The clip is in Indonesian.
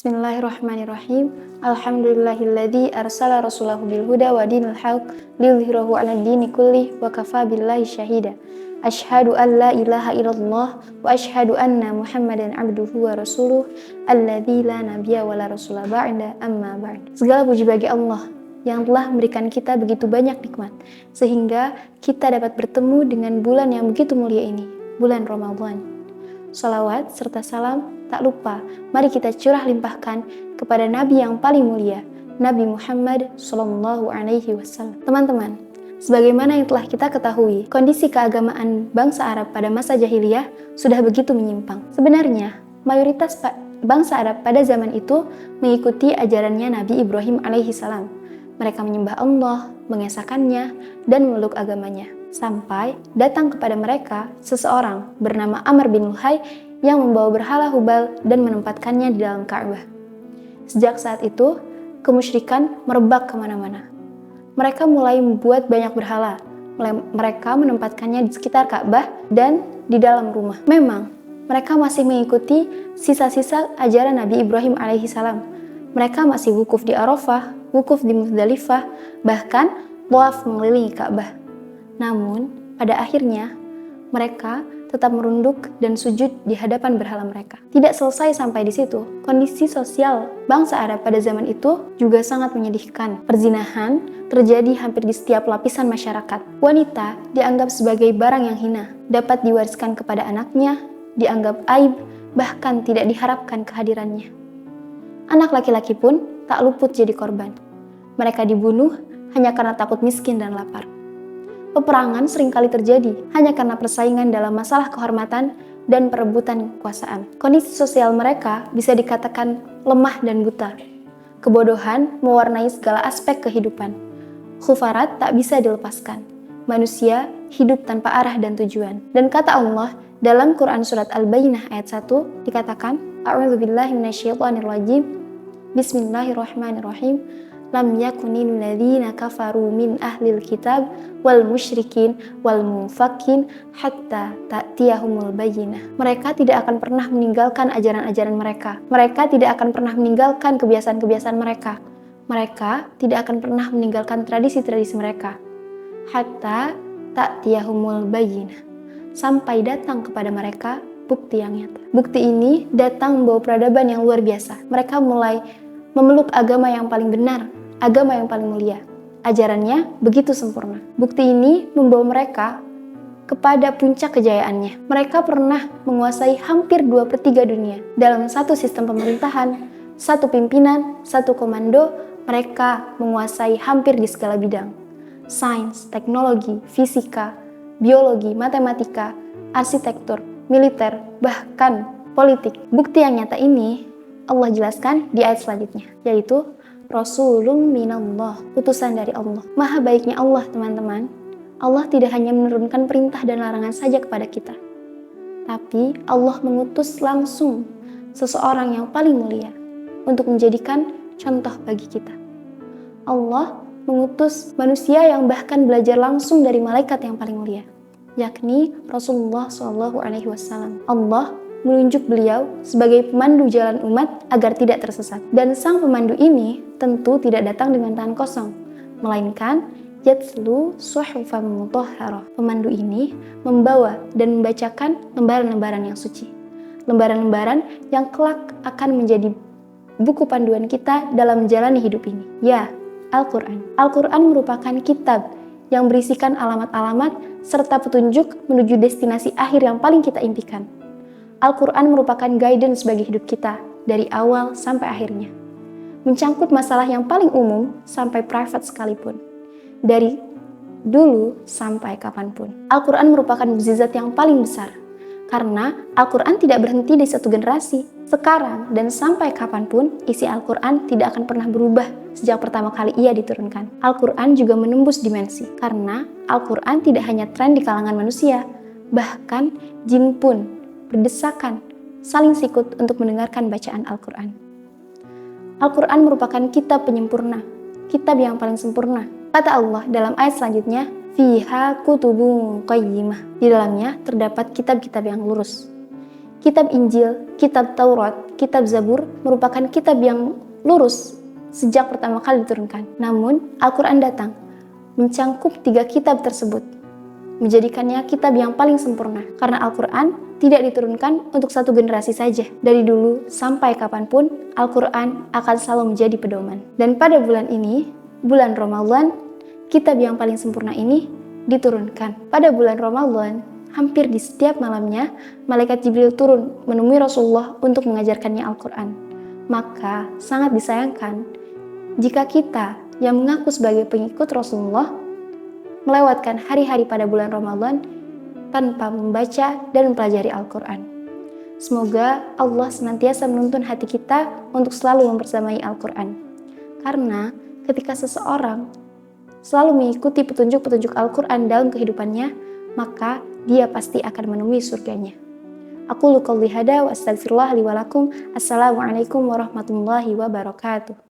Bismillahirrahmanirrahim. Alhamdulillahilladzi arsala rasulahu bil huda wa dinil haq liyudhhirahu 'alad dini kullih wa kafa billahi syahida. Asyhadu an la ilaha illallah wa asyhadu anna Muhammadan abduhu wa rasuluh alladzi la nabiyya wa la rasula ba'da amma ba'd. Segala puji bagi Allah yang telah memberikan kita begitu banyak nikmat sehingga kita dapat bertemu dengan bulan yang begitu mulia ini, bulan Ramadan. Salawat serta salam tak lupa mari kita curah limpahkan kepada Nabi yang paling mulia, Nabi Muhammad Sallallahu Alaihi Wasallam. Teman-teman, sebagaimana yang telah kita ketahui, kondisi keagamaan bangsa Arab pada masa jahiliyah sudah begitu menyimpang. Sebenarnya, mayoritas bangsa Arab pada zaman itu mengikuti ajarannya Nabi Ibrahim alaihi salam. Mereka menyembah Allah, mengesahkannya, dan memeluk agamanya. Sampai datang kepada mereka seseorang bernama Amr bin Luhai yang membawa berhala Hubal dan menempatkannya di dalam Ka'bah. Sejak saat itu, kemusyrikan merebak kemana-mana. Mereka mulai membuat banyak berhala. Mereka menempatkannya di sekitar Ka'bah dan di dalam rumah. Memang, mereka masih mengikuti sisa-sisa ajaran Nabi Ibrahim alaihi salam. Mereka masih wukuf di Arafah, wukuf di Muzdalifah, bahkan tawaf mengelilingi Ka'bah. Namun, pada akhirnya, mereka tetap merunduk dan sujud di hadapan berhala mereka. Tidak selesai sampai di situ, kondisi sosial bangsa Arab pada zaman itu juga sangat menyedihkan. Perzinahan terjadi hampir di setiap lapisan masyarakat. Wanita dianggap sebagai barang yang hina, dapat diwariskan kepada anaknya, dianggap aib, bahkan tidak diharapkan kehadirannya. Anak laki-laki pun tak luput jadi korban. Mereka dibunuh hanya karena takut miskin dan lapar. Peperangan seringkali terjadi hanya karena persaingan dalam masalah kehormatan dan perebutan kekuasaan. Kondisi sosial mereka bisa dikatakan lemah dan buta. Kebodohan mewarnai segala aspek kehidupan. Khufarat tak bisa dilepaskan. Manusia hidup tanpa arah dan tujuan. Dan kata Allah dalam Quran Surat Al-Bayyinah ayat 1 dikatakan, A'udzubillahi minasyaitonirrajim. Bismillahirrahmanirrahim. Lam yakunil ladzina kafaru min ahlil kitab wal musyrikin wal munfakin hatta ta'tiyahumul bayyinah. Mereka tidak akan pernah meninggalkan ajaran-ajaran mereka. Mereka tidak akan pernah meninggalkan kebiasaan-kebiasaan mereka. Mereka tidak akan pernah meninggalkan tradisi-tradisi mereka. Hatta ta'tiyahumul bayyinah. Sampai datang kepada mereka bukti yang nyata. Bukti ini datang membawa peradaban yang luar biasa. Mereka mulai memeluk agama yang paling benar, agama yang paling mulia. Ajarannya begitu sempurna. Bukti ini membawa mereka kepada puncak kejayaannya. Mereka pernah menguasai hampir 2/3 dunia. Dalam satu sistem pemerintahan, satu pimpinan, satu komando, mereka menguasai hampir di segala bidang. Sains, teknologi, fisika, biologi, matematika, arsitektur, militer, bahkan politik. Bukti yang nyata ini Allah jelaskan di ayat selanjutnya, yaitu Rasulun minallah, utusan dari Allah. Maha baiknya Allah, teman-teman. Allah tidak hanya menurunkan perintah dan larangan saja kepada kita, tapi Allah mengutus langsung seseorang yang paling mulia untuk menjadikan contoh bagi kita. Allah mengutus manusia yang bahkan belajar langsung dari malaikat yang paling mulia, yakni Rasulullah SAW. Allah menunjuk beliau sebagai pemandu jalan umat agar tidak tersesat. Dan sang pemandu ini tentu tidak datang dengan tangan kosong, melainkan yatslu suhufan mutahharah. Pemandu ini membawa dan membacakan lembaran-lembaran yang suci. Lembaran-lembaran yang kelak akan menjadi buku panduan kita dalam menjalani hidup ini. Ya, Al-Quran. Al-Quran merupakan kitab yang berisikan alamat-alamat serta petunjuk menuju destinasi akhir yang paling kita impikan. Al-Quran merupakan guidance bagi hidup kita dari awal sampai akhirnya. Mencangkut masalah yang paling umum sampai private sekalipun. Dari dulu sampai kapanpun. Al-Quran merupakan mukjizat yang paling besar. Karena Al-Quran tidak berhenti di satu generasi. Sekarang dan sampai kapanpun, isi Al-Quran tidak akan pernah berubah sejak pertama kali ia diturunkan. Al-Quran juga menembus dimensi. Karena Al-Quran tidak hanya tren di kalangan manusia, bahkan jin pun berdesakan, saling sikut untuk mendengarkan bacaan Al-Quran. Al-Quran merupakan kitab penyempurna, kitab yang paling sempurna. Kata Allah dalam ayat selanjutnya, Fiha kutubun qayyimah. Di dalamnya terdapat kitab-kitab yang lurus. Kitab Injil, kitab Taurat, kitab Zabur merupakan kitab yang lurus sejak pertama kali diturunkan. Namun, Al-Quran datang mencangkup 3 kitab tersebut, menjadikannya kitab yang paling sempurna. Karena Al-Quran tidak diturunkan untuk satu generasi saja. Dari dulu sampai kapanpun, Al-Quran akan selalu menjadi pedoman. Dan pada bulan ini, bulan Ramadan, kitab yang paling sempurna ini diturunkan. Pada bulan Ramadan, hampir di setiap malamnya, malaikat Jibril turun menemui Rasulullah untuk mengajarkannya Al-Quran. Maka sangat disayangkan jika kita yang mengaku sebagai pengikut Rasulullah melewatkan hari-hari pada bulan Ramadan tanpa membaca dan mempelajari Al-Quran. Semoga Allah senantiasa menuntun hati kita untuk selalu membersamai Al-Quran. Karena ketika seseorang selalu mengikuti petunjuk-petunjuk Al-Quran dalam kehidupannya, maka dia pasti akan menemui surganya. Aku qouli hada wa astaghfirullah li wa lakum. Assalamualaikum warahmatullahi wabarakatuh.